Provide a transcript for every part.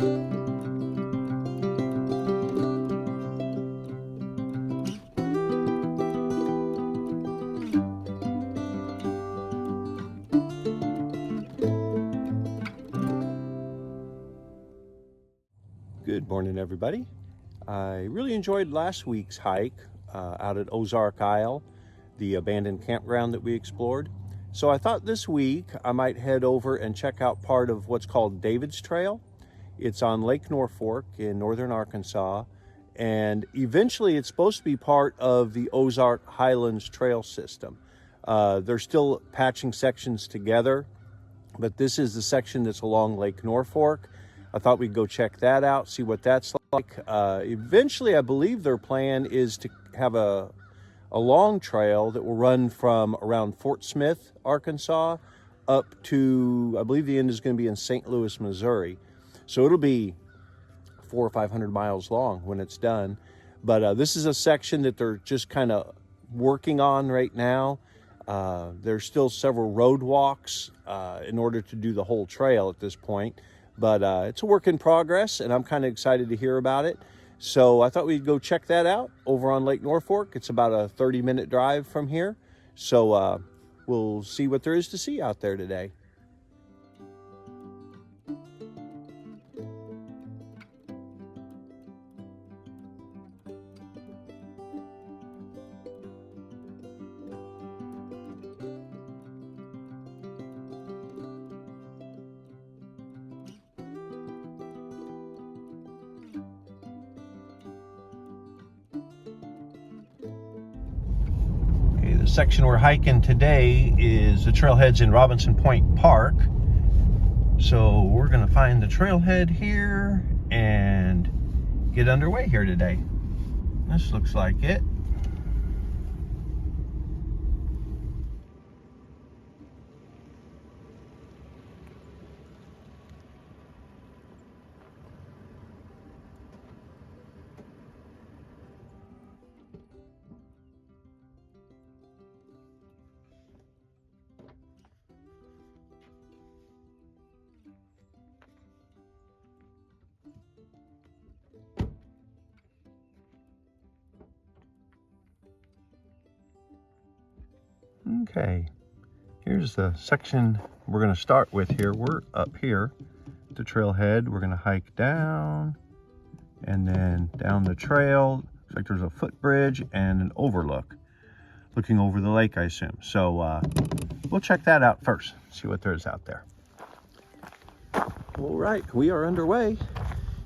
Good morning, everybody. I really enjoyed last week's hike out at Ozark Isle, the abandoned campground that we explored. So I thought this week I might head over and check out part of what's called David's Trail. It's on Lake Norfolk in northern Arkansas, and eventually it's supposed to be part of the Ozark Highlands Trail system. They're still patching sections together, but this is the section that's along Lake Norfolk. I thought we'd go check that out, see what that's like. Eventually, I believe their plan is to have a long trail that will run from around Fort Smith, Arkansas, up to, I believe the end is going to be in St. Louis, Missouri. So it'll be 400 or 500 miles long when it's done. But this is a section that they're just kind of working on right now. There's still several road walks in order to do the whole trail at this point. But it's a work in progress, and I'm kind of excited to hear about it. So I thought we'd go check that out over on Lake Norfolk. It's about a 30-minute drive from here. So we'll see what there is to see out there today. The section we're hiking today is the trailheads in Robinson Point Park. So we're going to find the trailhead here and get underway here today. This looks like it. Okay, here's the section we're going to start with here. We're up here at the trailhead. We're going to hike down and then down the trail. Looks like there's a footbridge and an overlook looking over the lake, I assume. So we'll check that out first, see what there is out there. All right, we are underway.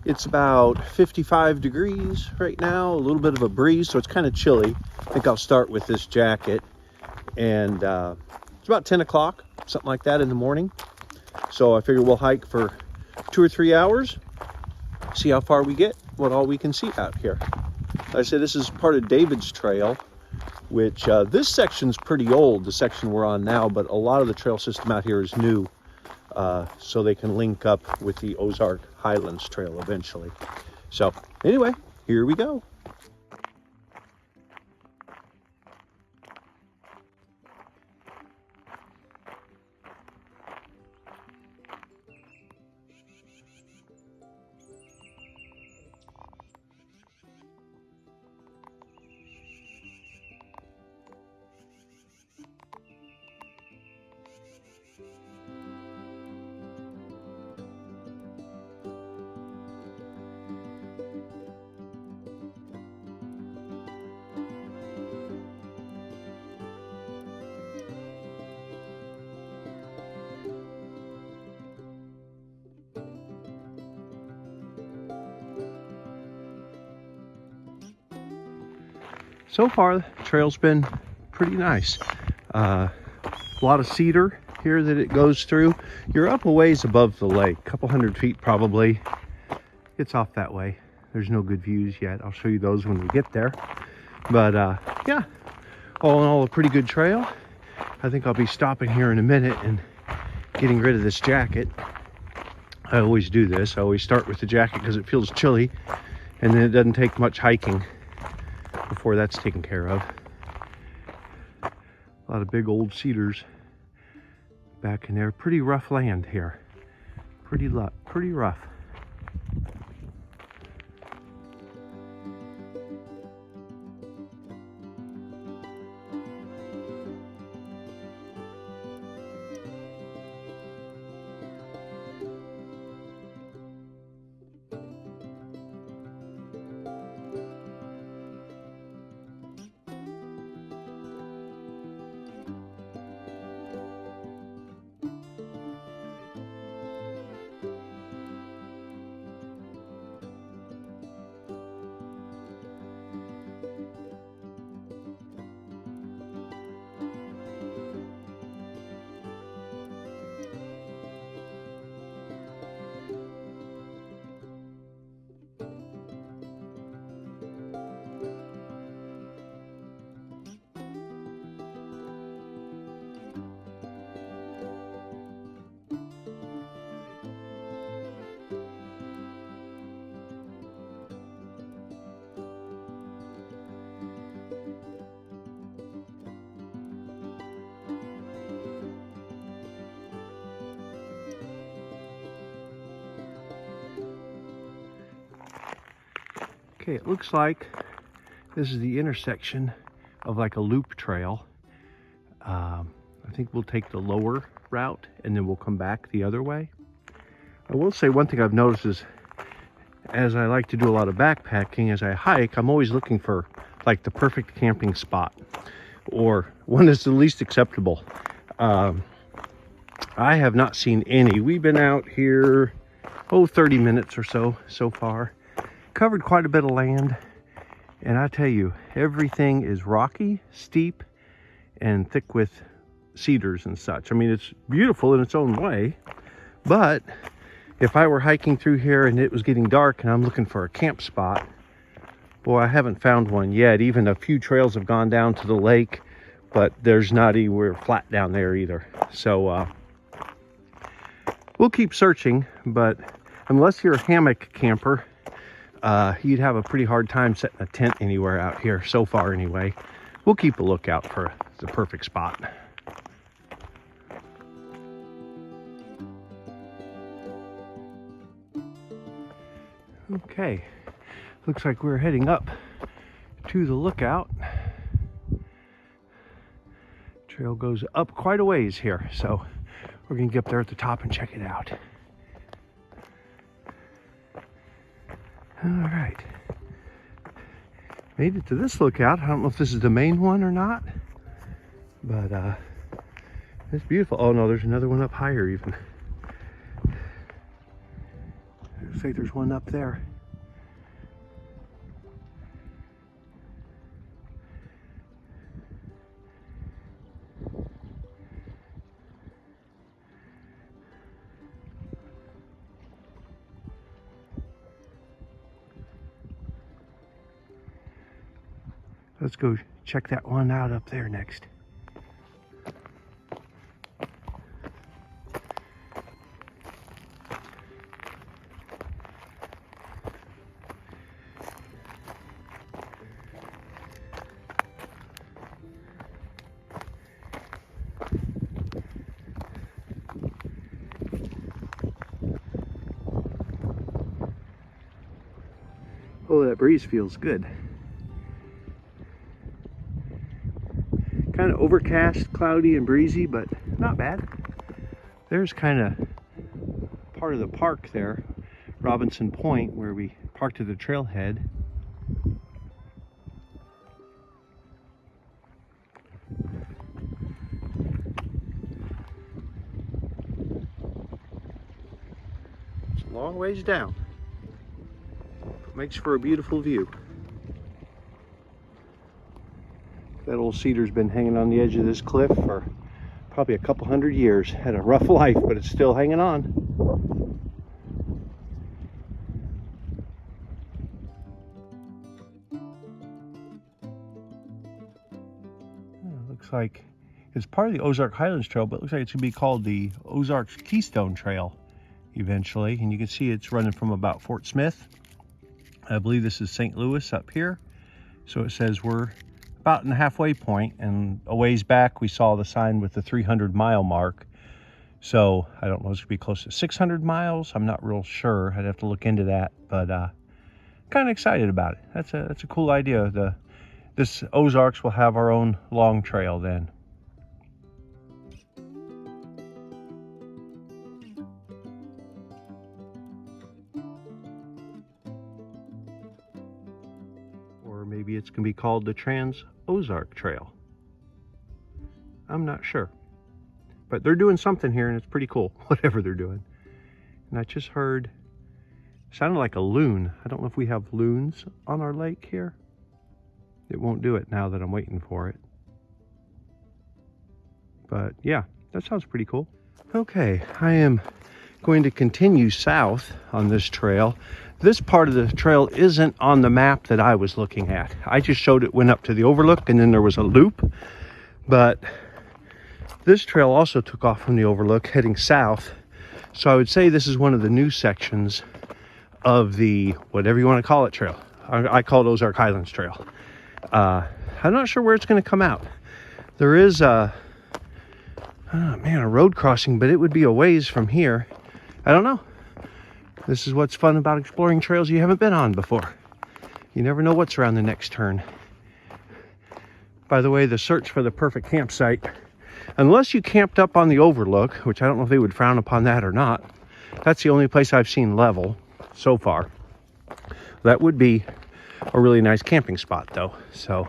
It's about 55 degrees right now, a little bit of a breeze, so it's kind of chilly. I think I'll start with this jacket. And it's about 10 o'clock, something like that in the morning. So I figure we'll hike for 2 or 3 hours, see how far we get, what all we can see out here. Like I said, this is part of David's Trail, which this section's pretty old, the section we're on now, but a lot of the trail system out here is new, so they can link up with the Ozark Highlands Trail eventually. So anyway, here we go. So far, the trail's been pretty nice. A lot of cedar here that it goes through. You're up a ways above the lake, a couple hundred feet probably. It's off that way. There's no good views yet. I'll show you those when we get there. But yeah, all in all, a pretty good trail. I think I'll be stopping here in a minute and getting rid of this jacket. I always do this. I always start with the jacket because it feels chilly, and then it doesn't take much hiking before that's taken care of. A lot of big old cedars back in there. Pretty rough land here. Pretty rough. Okay, it looks like this is the intersection of like a loop trail. I think we'll take the lower route and then we'll come back the other way. I will say one thing I've noticed is, as I like to do a lot of backpacking, as I hike, I'm always looking for like the perfect camping spot or one that's the least acceptable. I have not seen any. We've been out here, 30 minutes or so far. Covered quite a bit of land. And I tell you, everything is rocky, steep, and thick with cedars and such. I mean, it's beautiful in its own way, but if I were hiking through here and it was getting dark and I'm looking for a camp spot, boy, I haven't found one yet. Even a few trails have gone down to the lake, but there's not anywhere flat down there either. So we'll keep searching, but unless you're a hammock camper, you'd have a pretty hard time setting a tent anywhere out here, so far anyway. We'll keep a lookout for the perfect spot. Okay, looks like we're heading up to the lookout. Trail goes up quite a ways here, so we're gonna get up there at the top and check it out. All right, made it to this lookout. I don't know if this is the main one or not, but it's beautiful. Oh no, there's another one up higher even. Looks like there's one up there. Let's go check that one out up there next. Oh, that breeze feels good. Kind of overcast, cloudy, and breezy, but not bad. There's kind of part of the park there, Robinson Point, where we parked at the trailhead. It's a long ways down. It makes for a beautiful view. That old cedar's been hanging on the edge of this cliff for probably a couple hundred years. Had a rough life, but it's still hanging on. Looks like it's part of the Ozark Highlands Trail, but it looks like it's going to be called the Ozarks Keystone Trail eventually. And you can see it's running from about Fort Smith. I believe this is St. Louis up here. So it says we're about in the halfway point, and a ways back we saw the sign with the 300-mile mark. So I don't know, it's gonna be close to 600 miles. I'm not real sure. I'd have to look into that, but kind of excited about it. That's a cool idea. This Ozarks will have our own long trail then. Or maybe it's gonna be called the Trans Ozark Trail. I'm not sure, but they're doing something here and it's pretty cool, whatever they're doing. And I just heard, sounded like a loon. I don't know if we have loons on our lake here. It won't do it now that I'm waiting for it. But yeah, that sounds pretty cool. Okay, I am going to continue south on this trail. This part of the trail isn't on the map that I was looking at. I just showed it went up to the overlook and then there was a loop. But this trail also took off from the overlook heading south. So I would say this is one of the new sections of the, whatever you want to call it, trail. I call it Ozark Highlands Trail. I'm not sure where it's going to come out. There is a road crossing, but it would be a ways from here. I don't know. This is what's fun about exploring trails you haven't been on before. You never know what's around the next turn. By the way, the search for the perfect campsite, unless you camped up on the overlook, which I don't know if they would frown upon that or not, that's the only place I've seen level so far. That would be a really nice camping spot though. So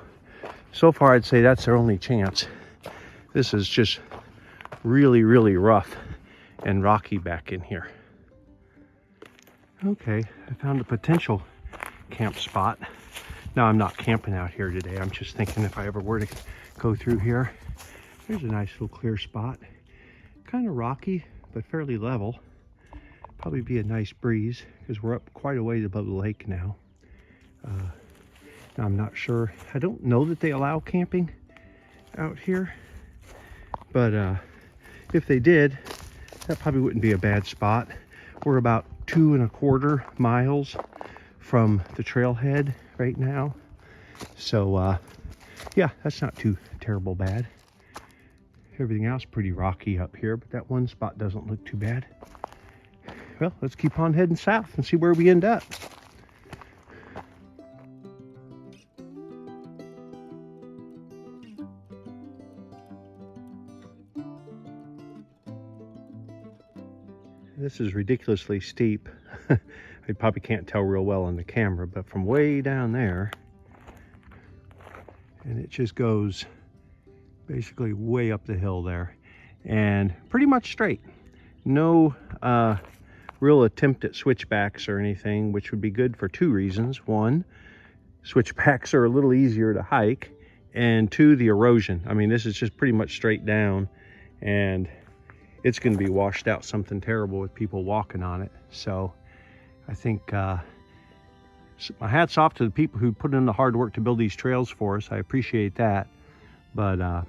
far I'd say that's their only chance. This is just really, really rough and rocky back in here. Okay, I found a potential camp spot. Now I'm not camping out here today. I'm just thinking if I ever were to go through here. There's a nice little clear spot. Kind of rocky, but fairly level. Probably be a nice breeze because we're up quite a ways above the lake now. Now I'm not sure. I don't know that they allow camping out here, but if they did, that probably wouldn't be a bad spot. We're about 2.25 miles from the trailhead right now. So yeah, that's not too terrible bad. Everything else pretty rocky up here, but that one spot doesn't look too bad. Well, let's keep on heading south and see where we end up. This is ridiculously steep. I probably can't tell real well on the camera, but from way down there, and it just goes basically way up the hill there and pretty much straight. No real attempt at switchbacks or anything, which would be good for two reasons. One, switchbacks are a little easier to hike, and two, the erosion. I mean, this is just pretty much straight down, and it's going to be washed out something terrible with people walking on it. So I think my hat's off to the people who put in the hard work to build these trails for us. I appreciate that. But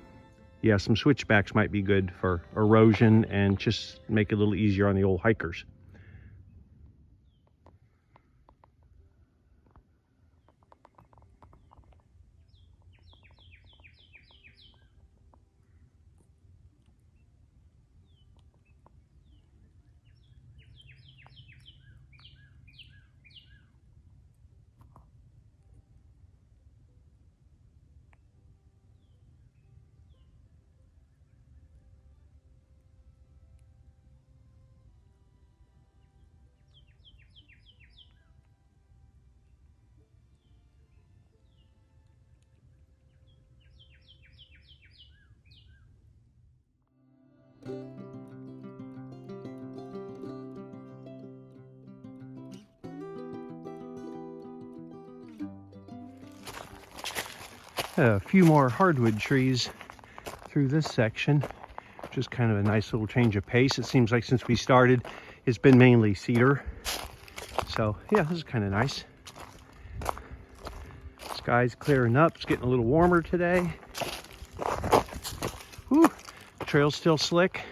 yeah, some switchbacks might be good for erosion and just make it a little easier on the old hikers. A few more hardwood trees through this section. Just kind of a nice little change of pace. It seems like since we started, it's been mainly cedar. So yeah, this is kind of nice. Sky's clearing up. It's getting a little warmer today. Whew, the trail's still slick.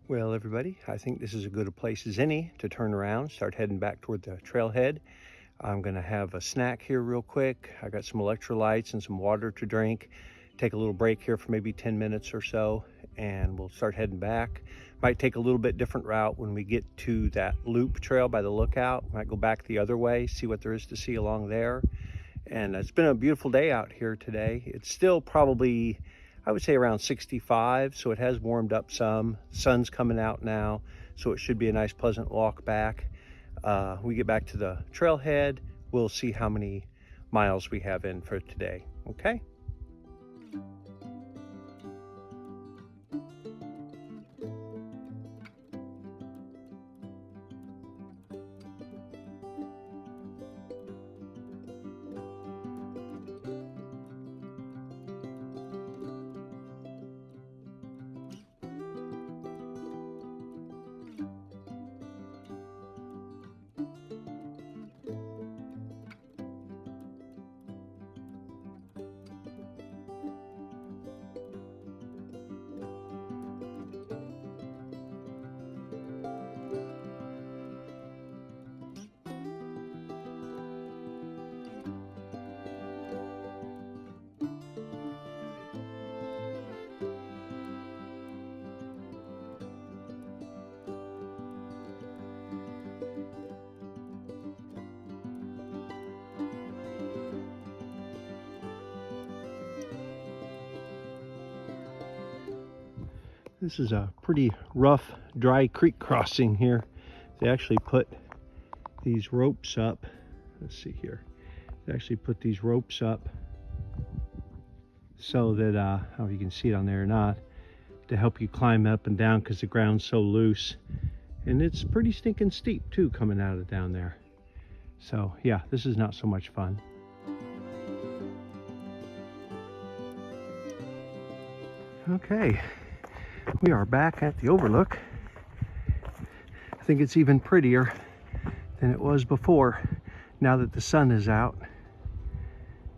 Well, everybody, I think this is as good a place as any to turn around, start heading back toward the trailhead. I'm gonna have a snack here real quick. I got some electrolytes and some water to drink. Take a little break here for maybe 10 minutes or so, and we'll start heading back. Might take a little bit different route when we get to that loop trail by the lookout. Might go back the other way, see what there is to see along there. And it's been a beautiful day out here today. It's still probably, I would say, around 65, so it has warmed up some. Sun's coming out now, so it should be a nice pleasant walk back. We get back to the trailhead, we'll see how many miles we have in for today, okay? This is a pretty rough, dry creek crossing here. They actually put these ropes up. Let's see here. They actually put these ropes up so that, I don't know if you can see it on there or not, to help you climb up and down because the ground's so loose. And it's pretty stinking steep too coming out of down there. So yeah, this is not so much fun. Okay, we are back at the overlook. I think it's even prettier than it was before now that the sun is out.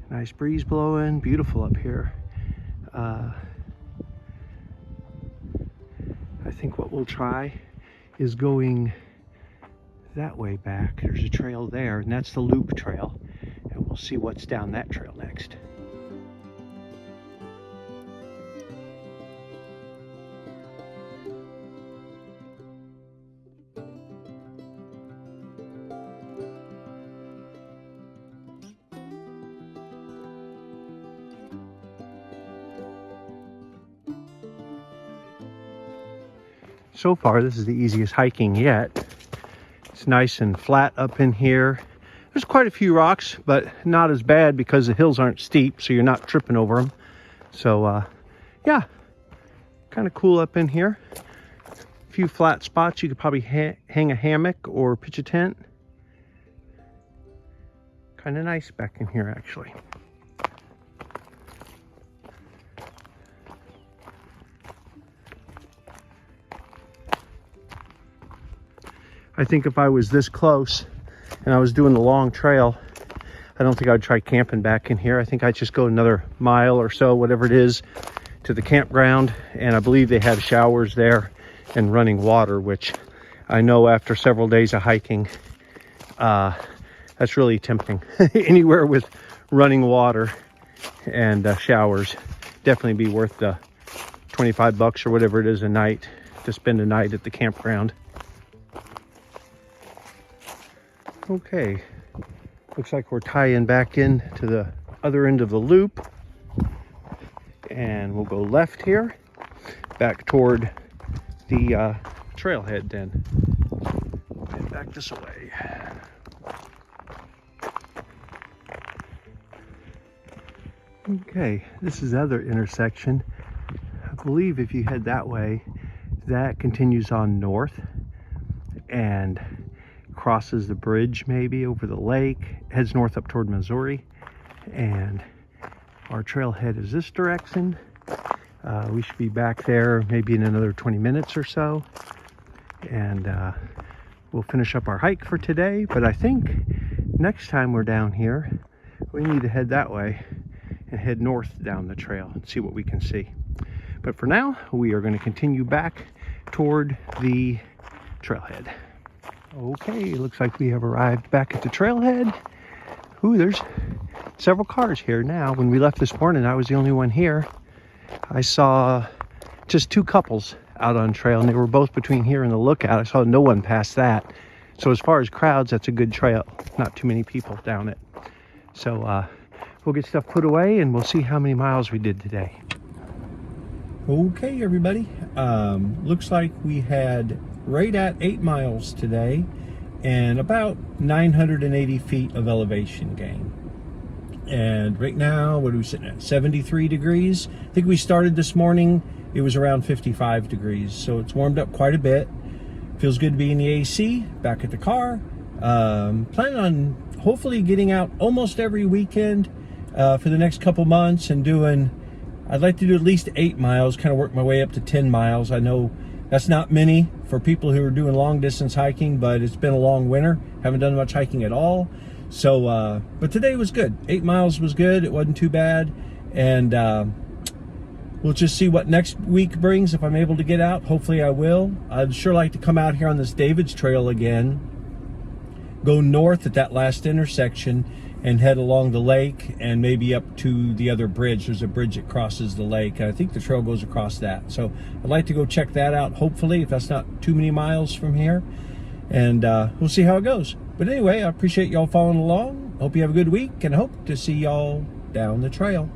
Nice breeze blowing, beautiful up here. I think what we'll try is going that way back. There's a trail there, and that's the loop trail, and we'll see what's down that trail next. So far, this is the easiest hiking yet. It's nice and flat up in here. There's quite a few rocks, but not as bad because the hills aren't steep, so you're not tripping over them. So, yeah, kind of cool up in here. A few flat spots. You could probably hang a hammock or pitch a tent. Kind of nice back in here, actually. I think if I was this close and I was doing the long trail, I don't think I'd try camping back in here. I think I'd just go another mile or so, whatever it is, to the campground. And I believe they have showers there and running water, which I know after several days of hiking, that's really tempting. Anywhere with running water and showers, definitely be worth the $25 or whatever it is a night to spend a night at the campground. Okay, looks like we're tying back in to the other end of the loop, and we'll go left here back toward the trailhead then. And back this way. Okay, this is the other intersection. I believe if you head that way, that continues on north and crosses the bridge maybe over the lake, heads north up toward Missouri, and our trailhead is this direction. We should be back there maybe in another 20 minutes or so, and we'll finish up our hike for today. But I think next time we're down here, we need to head that way and head north down the trail and see what we can see. But for now, we are going to continue back toward the trailhead. Okay, looks like we have arrived back at the trailhead. Ooh, there's several cars here now. When we left this morning, I was the only one here. I saw just two couples out on trail, and they were both between here and the lookout. I saw no one past that. So as far as crowds, that's a good trail. Not too many people down it. So we'll get stuff put away, and we'll see how many miles we did today. Okay, everybody. Looks like we had right at 8 miles today and about 980 feet of elevation gain. And right now, what are we sitting at? 73 degrees. I think we started this morning, it was around 55 degrees. So it's warmed up quite a bit. Feels good to be in the AC, back at the car. Planning on hopefully getting out almost every weekend for the next couple months and doing, I'd like to do at least 8 miles, kind of work my way up to 10 miles. I know that's not many for people who are doing long distance hiking, but it's been a long winter. Haven't done much hiking at all. So, but today was good. 8 miles was good. It wasn't too bad. And we'll just see what next week brings if I'm able to get out. Hopefully I will. I'd sure like to come out here on this David's Trail again. Go north at that last intersection and head along the lake and maybe up to the other bridge. There's a bridge that crosses the lake. I think the trail goes across that. So I'd like to go check that out, hopefully, if that's not too many miles from here. And we'll see how it goes. But anyway, I appreciate y'all following along. Hope you have a good week and hope to see y'all down the trail.